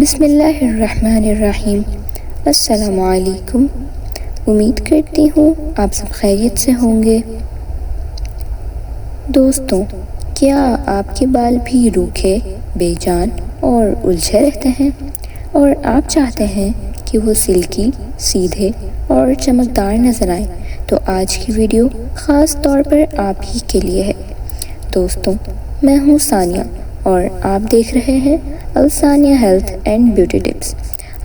بسم اللہ الرحمن الرحیم۔ السلام علیکم۔ امید کرتی ہوں آپ سب خیریت سے ہوں گے۔ دوستوں، کیا آپ کے بال بھی روکھے، بے جان اور الجھے رہتے ہیں اور آپ چاہتے ہیں کہ وہ سلکی، سیدھے اور چمکدار نظر آئیں؟ تو آج کی ویڈیو خاص طور پر آپ ہی کے لیے ہے۔ دوستوں، میں ہوں ثانیہ اور آپ دیکھ رہے ہیں الثانیہ ہیلتھ اینڈ بیوٹی ٹپس۔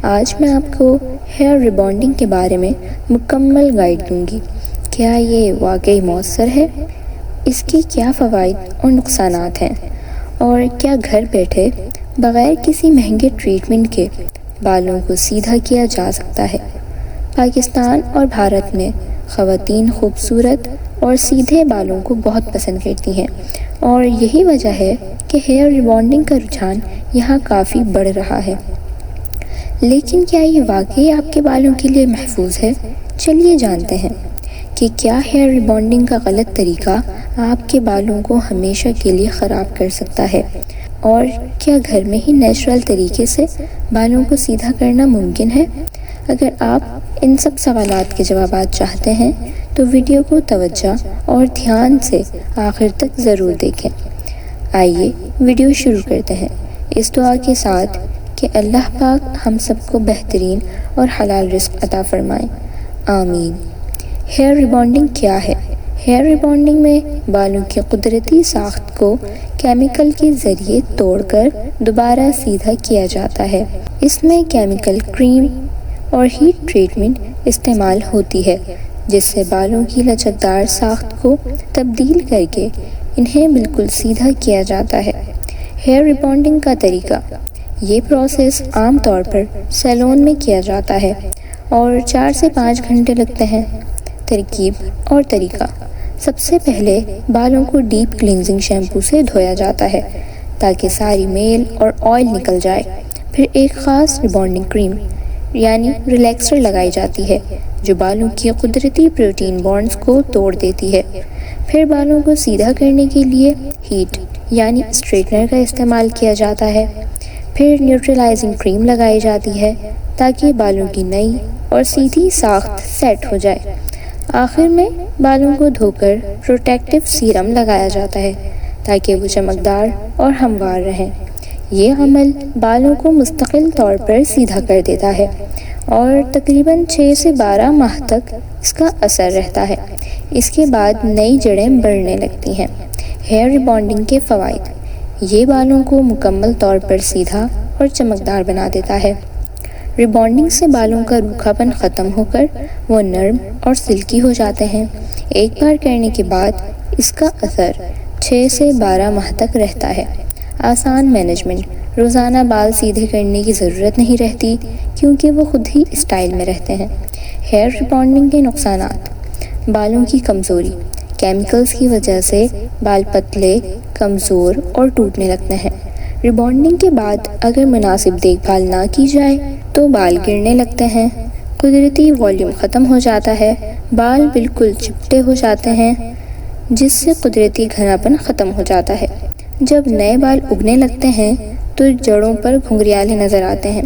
آج میں آپ کو ہیئر ریبانڈنگ کے بارے میں مکمل گائیڈ دوں گی۔ کیا یہ واقعی مؤثر ہے؟ اس کی کیا فوائد اور نقصانات ہیں؟ اور کیا گھر بیٹھے بغیر کسی مہنگے ٹریٹمنٹ کے بالوں کو سیدھا کیا جا سکتا ہے؟ پاکستان اور بھارت میں خواتین خوبصورت اور سیدھے بالوں کو بہت پسند کرتی ہیں، اور یہی وجہ ہے کہ ہیئر ریبانڈنگ کا رجحان یہاں کافی بڑھ رہا ہے۔ لیکن کیا یہ واقعی آپ کے بالوں کے لیے محفوظ ہے؟ چلیے جانتے ہیں کہ کیا ہیئر ریبانڈنگ کا غلط طریقہ آپ کے بالوں کو ہمیشہ کے لیے خراب کر سکتا ہے، اور کیا گھر میں ہی نیچرل طریقے سے بالوں کو سیدھا کرنا ممکن ہے؟ اگر آپ ان سب سوالات کے جوابات چاہتے ہیں تو ویڈیو کو توجہ اور دھیان سے آخر تک ضرور دیکھیں۔ آئیے ویڈیو شروع کرتے ہیں، اس دعا کے ساتھ کہ اللہ پاک ہم سب کو بہترین اور حلال رزق عطا فرمائیں، آمین۔ ہیئر ریبانڈنگ کیا ہے؟ ہیئر ریبانڈنگ میں بالوں کی قدرتی ساخت کو کیمیکل کے ذریعے توڑ کر دوبارہ سیدھا کیا جاتا ہے۔ اس میں کیمیکل کریم اور ہیٹ ٹریٹمنٹ استعمال ہوتی ہے، جس سے بالوں کی لچکدار ساخت کو تبدیل کر کے انہیں بالکل سیدھا کیا جاتا ہے۔ ہیئر ریبانڈنگ کا طریقہ: یہ پروسیس عام طور پر سیلون میں کیا جاتا ہے اور 4 سے 5 گھنٹے لگتے ہیں۔ ترکیب اور طریقہ: سب سے پہلے بالوں کو ڈیپ کلینزنگ شیمپو سے دھویا جاتا ہے تاکہ ساری میل اور آئل نکل جائے۔ پھر ایک خاص ریبانڈنگ کریم یعنی ریلیکسر لگائی جاتی ہے جو بالوں کی قدرتی پروٹین بانڈز کو توڑ دیتی ہے۔ پھر بالوں کو سیدھا کرنے کے لیے ہیٹ یعنی اسٹریٹنر کا استعمال کیا جاتا ہے۔ پھر نیوٹرلائزنگ کریم لگائی جاتی ہے تاکہ بالوں کی نئی اور سیدھی ساخت سیٹ ہو جائے۔ آخر میں بالوں کو دھو کر پروٹیکٹیو سیرم لگایا جاتا ہے تاکہ وہ چمکدار اور ہموار رہیں۔ یہ عمل بالوں کو مستقل طور پر سیدھا کر دیتا ہے اور تقریباً 6 سے 12 ماہ تک اس کا اثر رہتا ہے۔ اس کے بعد نئی جڑیں بڑھنے لگتی ہیں۔ ہیئر ریبانڈنگ کے فوائد: یہ بالوں کو مکمل طور پر سیدھا اور چمکدار بنا دیتا ہے۔ ریبانڈنگ سے بالوں کا روکھا پن ختم ہو کر وہ نرم اور سلکی ہو جاتے ہیں۔ ایک بار کرنے کے بعد اس کا اثر 6 سے 12 ماہ تک رہتا ہے۔ آسان مینجمنٹ: روزانہ بال سیدھے کرنے کی ضرورت نہیں رہتی کیونکہ وہ خود ہی اسٹائل میں رہتے ہیں۔ ہیئر ریبانڈنگ کے نقصانات: بالوں کی کمزوری: کیمیکلز کی وجہ سے بال پتلے، کمزور اور ٹوٹنے لگتے ہیں۔ ریبانڈنگ کے بعد اگر مناسب دیکھ بھال نہ کی جائے تو بال گرنے لگتے ہیں، قدرتی والیوم ختم ہو جاتا ہے، بال بالکل چپٹے ہو جاتے ہیں جس سے قدرتی گھنا پن ختم ہو جاتا ہے۔ جب نئے بال اگنے لگتے ہیں تو جڑوں پر گھنگریالے نظر آتے ہیں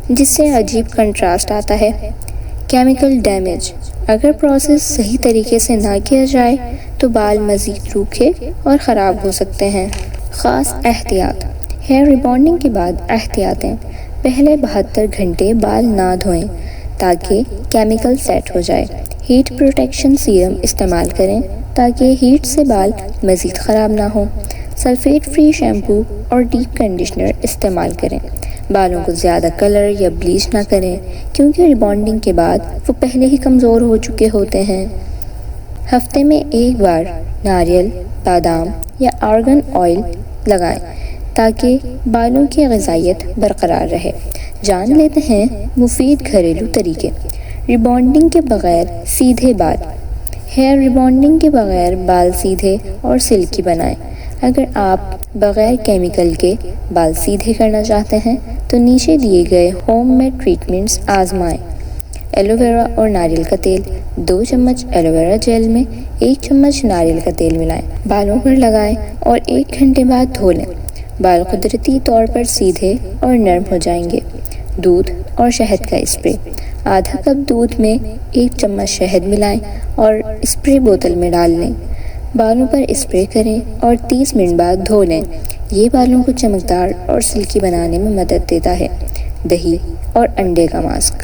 جس سے عجیب کنٹراسٹ آتا ہے۔ کیمیکل ڈیمیج: اگر پروسیس صحیح طریقے سے نہ کیا جائے تو بال مزید روکھے اور خراب ہو سکتے ہیں۔ خاص احتیاط: ہیئر ریبانڈنگ کے بعد احتیاطیں: پہلے 72 گھنٹے بال نہ دھوئیں تاکہ کیمیکل سیٹ ہو جائے۔ ہیٹ پروٹیکشن سیرم استعمال کریں تاکہ ہیٹ سے بال مزید خراب نہ ہوں۔ سلفیٹ فری شیمپو اور ڈیپ کنڈیشنر استعمال کریں۔ بالوں کو زیادہ کلر یا بلیچ نہ کریں کیونکہ ریبانڈنگ کے بعد وہ پہلے ہی کمزور ہو چکے ہوتے ہیں۔ ہفتے میں ایک بار ناریل، بادام یا آرگن آئل لگائیں تاکہ بالوں کی غذائیت برقرار رہے۔ جان لیتے ہیں مفید گھریلو طریقے۔ ریبانڈنگ کے بغیر سیدھے بال: ہیئر ریبانڈنگ کے بغیر بال سیدھے اور سلکی بنائیں۔ اگر آپ بغیر کیمیکل کے بال سیدھے کرنا چاہتے ہیں تو نیچے دیے گئے ہوم میڈ ٹریٹمنٹس آزمائیں۔ ایلو ویرا اور ناریل کا تیل: 2 چمچ ایلو ویرا جیل میں 1 چمچ ناریل کا تیل ملائیں، بالوں پر لگائیں اور 1 گھنٹے بعد دھو لیں۔ بال قدرتی طور پر سیدھے اور نرم ہو جائیں گے۔ دودھ اور شہد کا اسپرے۔ آدھا کپ دودھ میں 1 چمچ شہد ملائیں اور اسپرے بوتل میں ڈال لیں۔ بالوں پر اسپرے کریں اور 30 منٹ بعد دھو لیں۔ یہ بالوں کو چمکدار اور سلکی بنانے میں مدد دیتا ہے۔ دہی اور انڈے کا ماسک۔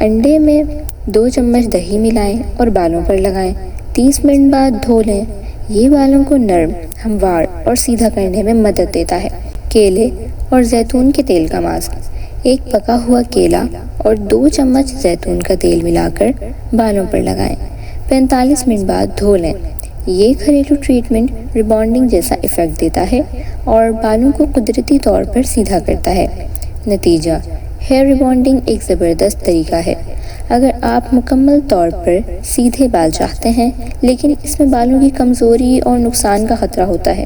انڈے میں 2 چمچ دہی ملائیں اور بالوں پر لگائیں۔ 30 منٹ بعد دھو لیں۔ یہ بالوں کو نرم، ہموار اور سیدھا کرنے میں مدد دیتا ہے۔ کیلے اور زیتون کے تیل کا ماسک۔ 1 پکا ہوا کیلا اور 2 چمچ زیتون کا تیل ملا کر بالوں پر لگائیں۔ 45 منٹ بعد دھو لیں۔ یہ گھریلو ٹریٹمنٹ ریبانڈنگ جیسا ایفیکٹ دیتا ہے اور بالوں کو قدرتی طور پر سیدھا کرتا ہے۔ نتیجہ: ہیئر ریبانڈنگ ایک زبردست طریقہ ہے اگر آپ مکمل طور پر سیدھے بال چاہتے ہیں، لیکن اس میں بالوں کی کمزوری اور نقصان کا خطرہ ہوتا ہے۔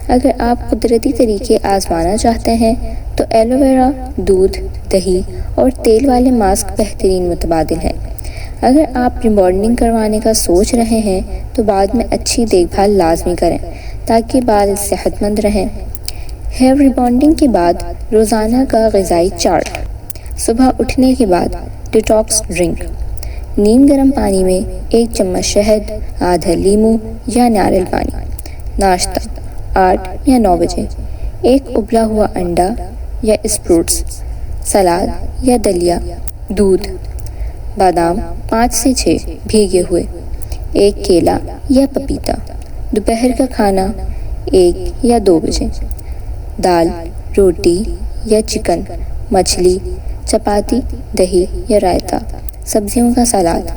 اگر آپ قدرتی طریقے آزمانا چاہتے ہیں تو ایلو ویرا، دودھ، دہی اور تیل والے ماسک بہترین متبادل ہیں۔ اگر آپ ریبانڈنگ کروانے کا سوچ رہے ہیں تو بعد میں اچھی دیکھ بھال لازمی کریں تاکہ بال صحت مند رہیں۔ ہیئر ریبانڈنگ کے بعد روزانہ کا غذائی چارٹ۔ صبح اٹھنے کے بعد ڈیٹاکس ڈرنک۔ نیم گرم پانی میں 1 چمچ شہد، آدھا لیمو یا ناریل پانی۔ ناشتہ 8 یا 9 بجے 1 ابلا ہوا انڈا یا اسپروٹس، سلاد یا دلیا، دودھ، بادام 5 سے 6 بھیگے ہوئے، 1 کیلا یا پپیتا۔ دوپہر کا کھانا 1 یا 2 بجے، دال، روٹی یا چکن، مچھلی، چپاتی، دہی یا رائتا، سبزیوں کا سلاد،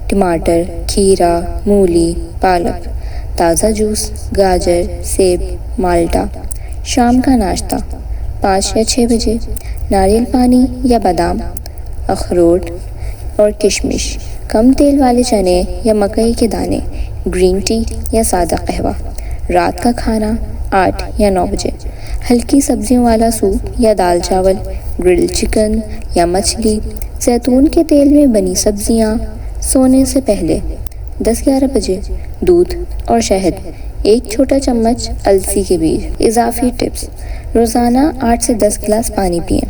ٹماٹر، کھیرا، مولی، پالک، تازہ جوس، گاجر، سیب، مالٹا۔ شام کا ناشتہ 5 یا 6 بجے، ناریل پانی یا بادام، اخروٹ اور کشمش، کم تیل والے چنے یا مکئی کے دانے، گرین ٹی یا سادہ قہوہ۔ رات کا کھانا 8 یا 9 بجے، ہلکی سبزیوں والا سوپ یا دال چاول، گرل چکن یا مچھلی، زیتون کے تیل میں بنی سبزیاں۔ سونے سے پہلے 10-11 بجے دودھ اور شہد، 1 چھوٹا چمچ السی کے بیج۔ اضافی ٹپس: روزانہ 8 سے 10 گلاس پانی پئیں۔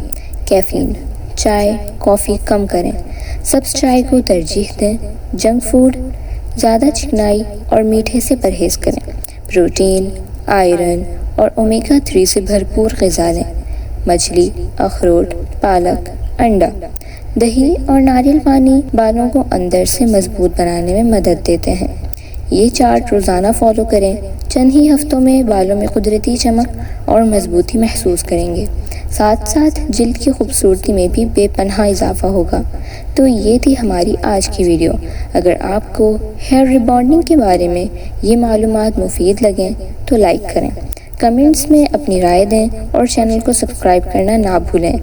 کیفین، چائے، کافی کم کریں۔ سبز چائے کو ترجیح دیں۔ جنک فوڈ، زیادہ چکنائی اور میٹھے سے پرہیز کریں۔ پروٹین، آئرن اور اومیگا 3 سے بھرپور غذا لیں۔ مچھلی، اخروٹ، پالک، انڈا۔ دہی اور ناریل پانی بالوں کو اندر سے مضبوط بنانے میں مدد دیتے ہیں۔ یہ چارٹ روزانہ فالو کریں، چند ہی ہفتوں میں بالوں میں قدرتی چمک اور مضبوطی محسوس کریں گے، ساتھ ساتھ جلد کی خوبصورتی میں بھی بے پناہ اضافہ ہوگا۔ تو یہ تھی ہماری آج کی ویڈیو۔ اگر آپ کو ہیئر ریبانڈنگ کے بارے میں یہ معلومات مفید لگیں تو لائک کریں، کمنٹس میں اپنی رائے دیں اور چینل کو سبسکرائب کرنا نہ بھولیں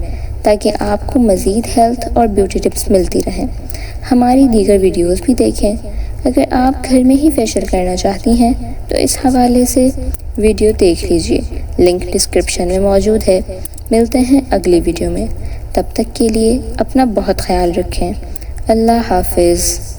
تاکہ آپ کو مزید ہیلتھ اور بیوٹی ٹپس ملتی رہیں۔ ہماری دیگر ویڈیوز بھی دیکھیں۔ اگر آپ گھر میں ہی فیشیل کرنا چاہتی ہیں تو اس حوالے سے ویڈیو دیکھ لیجیے، لنک ڈسکرپشن میں موجود ہے۔ ملتے ہیں اگلی ویڈیو میں، تب تک کے لیے اپنا بہت خیال رکھیں۔ اللہ حافظ۔